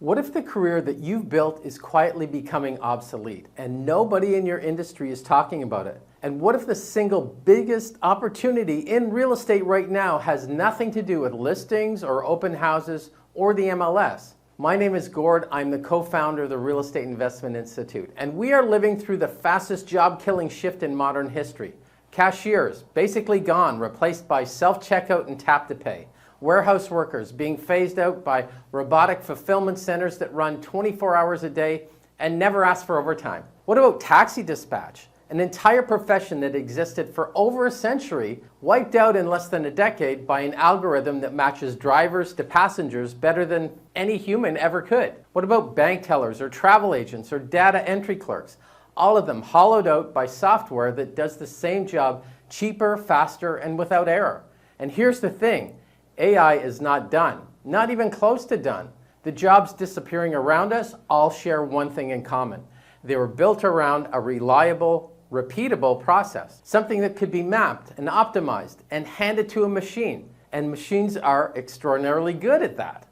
What if the career that you've built is quietly becoming obsolete and nobody in your industry is talking about it? And what if the single biggest opportunity in real estate right now has nothing to do with listings or open houses or the MLS? My name is Gord. I'm the co-founder of the Real Estate Investment Institute, and we are living through the fastest job-killing shift in modern history. Cashiers, basically gone, replaced by self-checkout and tap-to-pay. Warehouse workers being phased out by robotic fulfillment centers that run 24 hours a day and never ask for overtime. What about taxi dispatch? An entire profession that existed for over a century, wiped out in less than a decade by an algorithm that matches drivers to passengers better than any human ever could. What about bank tellers or travel agents or data entry clerks? All of them hollowed out by software that does the same job cheaper, faster, and without error. And here's the thing. AI is not done, not even close to done. The jobs disappearing around us all share one thing in common. They were built around a reliable, repeatable process, something that could be mapped and optimized and handed to a machine. And machines are extraordinarily good at that.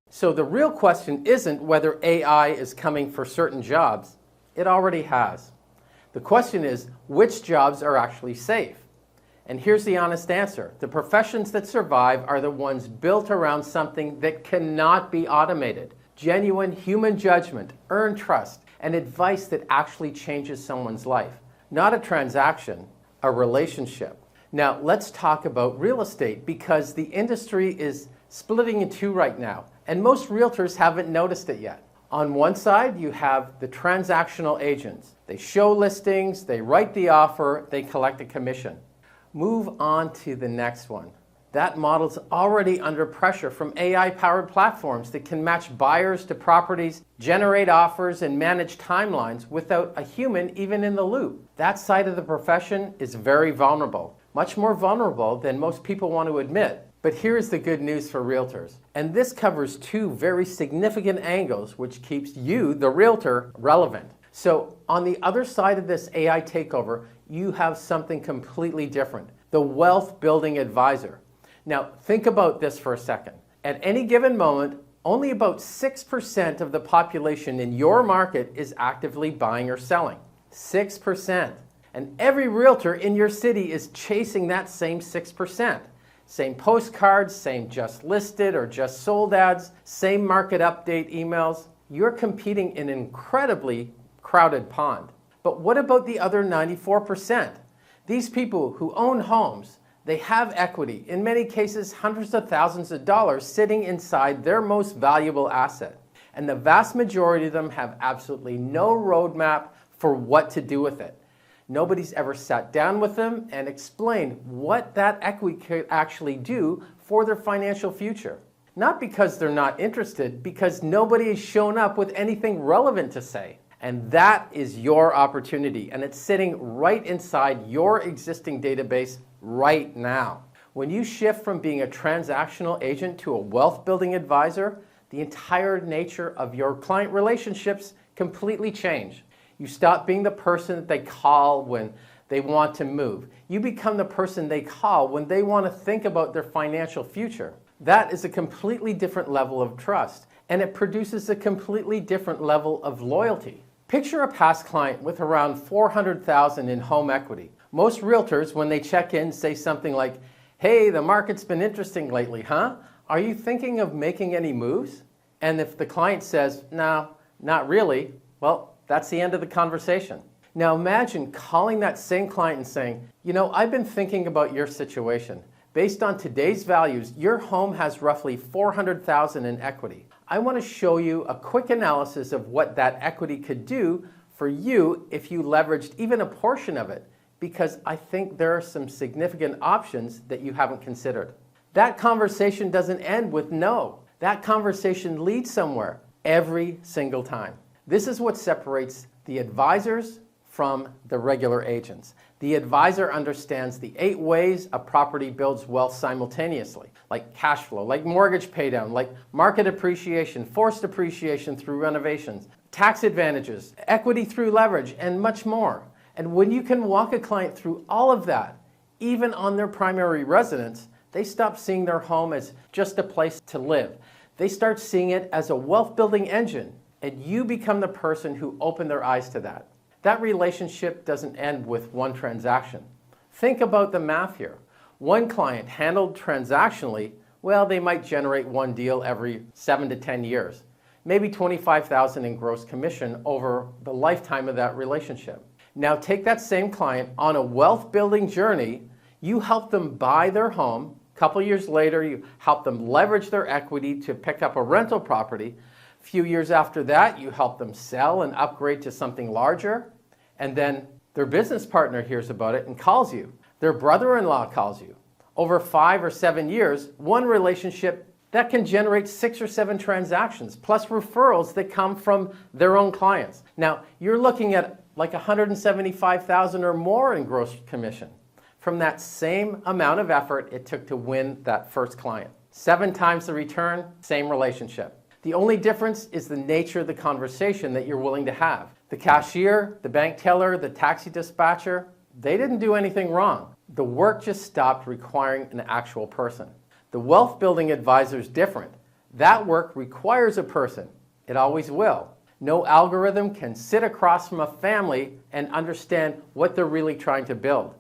So the real question isn't whether AI is coming for certain jobs. It already has. The question is, which jobs are actually safe? And here's the honest answer. The professions that survive are the ones built around something that cannot be automated. Genuine human judgment, earned trust, and advice that actually changes someone's life. Not a transaction, a relationship. Now, let's talk about real estate because the industry is splitting in two right now, and most realtors haven't noticed it yet. On one side, you have the transactional agents. They show listings, they write the offer, they collect a commission. Move on to the next one. That model's already under pressure from AI-powered platforms that can match buyers to properties, generate offers, and manage timelines without a human even in the loop. That side of the profession is very vulnerable, much more vulnerable than most people want to admit. But here's the good news for realtors. And this covers two very significant angles which keeps you, the realtor, relevant. So on the other side of this AI takeover, you have something completely different, the wealth building advisor. Now think about this for a second. At any given moment, only about 6% of the population in your market is actively buying or selling. 6%. And every realtor in your city is chasing that same 6%. Same postcards, same just listed or just sold ads, same market update emails. You're competing in an incredibly crowded pond. But what about the other 94%? These people who own homes, they have equity, in many cases hundreds of thousands of dollars sitting inside their most valuable asset. And the vast majority of them have absolutely no roadmap for what to do with it. Nobody's ever sat down with them and explained what that equity could actually do for their financial future. Not because they're not interested, because nobody has shown up with anything relevant to say. And that is your opportunity, and it's sitting right inside your existing database right now. When you shift from being a transactional agent to a wealth-building advisor, the entire nature of your client relationships completely change. You stop being the person that they call when they want to move. You become the person they call when they want to think about their financial future. That is a completely different level of trust, and it produces a completely different level of loyalty. Picture a past client with around $400,000 in home equity. Most realtors, when they check in, say something like, "Hey, the market's been interesting lately, huh? Are you thinking of making any moves?" And if the client says, "No, not really," well, that's the end of the conversation. Now imagine calling that same client and saying, "You know, I've been thinking about your situation. Based on today's values, your home has roughly $400,000 in equity. I want to show you a quick analysis of what that equity could do for you if you leveraged even a portion of it, because I think there are some significant options that you haven't considered." That conversation doesn't end with no. That conversation leads somewhere every single time. This is what separates the advisors from the regular agents. The advisor understands the 8 ways a property builds wealth simultaneously, like cash flow, like mortgage paydown, like market appreciation, forced appreciation through renovations, tax advantages, equity through leverage, and much more. And when you can walk a client through all of that, even on their primary residence, They stop seeing their home as just a place to live. They start seeing it as a wealth-building engine, and you become the person who opened their eyes to that. That relationship doesn't end with one transaction. Think about the math here. One client handled transactionally, well, they might generate one deal every 7 to 10 years, maybe $25,000 in gross commission over the lifetime of that relationship. Now take that same client on a wealth-building journey. You help them buy their home. A couple years later, you help them leverage their equity to pick up a rental property. A few years after that, you help them sell and upgrade to something larger. And then their business partner hears about it and calls you. Their brother-in-law calls you. Over 5 or 7 years, one relationship that can generate 6 or 7 transactions, plus referrals that come from their own clients. Now, you're looking at like $175,000 or more in gross commission from that same amount of effort it took to win that first client. 7 times the return, same relationship. The only difference is the nature of the conversation that you're willing to have. The cashier, the bank teller, the taxi dispatcher, they didn't do anything wrong. The work just stopped requiring an actual person. The wealth building advisor is different. That work requires a person. It always will. No algorithm can sit across from a family and understand what they're really trying to build.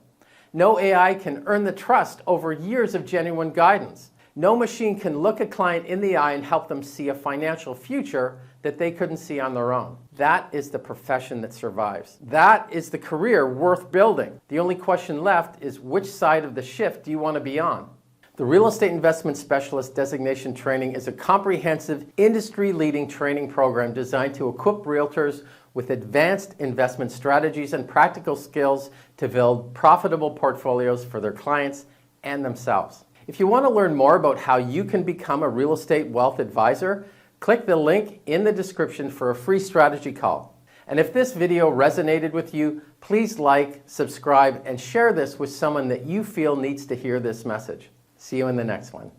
No AI can earn the trust over years of genuine guidance. No machine can look a client in the eye and help them see a financial future that they couldn't see on their own. That is the profession that survives. That is the career worth building. The only question left is which side of the shift do you want to be on? The Real Estate Investment Specialist Designation Training is a comprehensive, industry-leading training program designed to equip realtors with advanced investment strategies and practical skills to build profitable portfolios for their clients and themselves. If you want to learn more about how you can become a real estate wealth advisor, click the link in the description for a free strategy call. And if this video resonated with you, please like, subscribe, and share this with someone that you feel needs to hear this message. See you in the next one.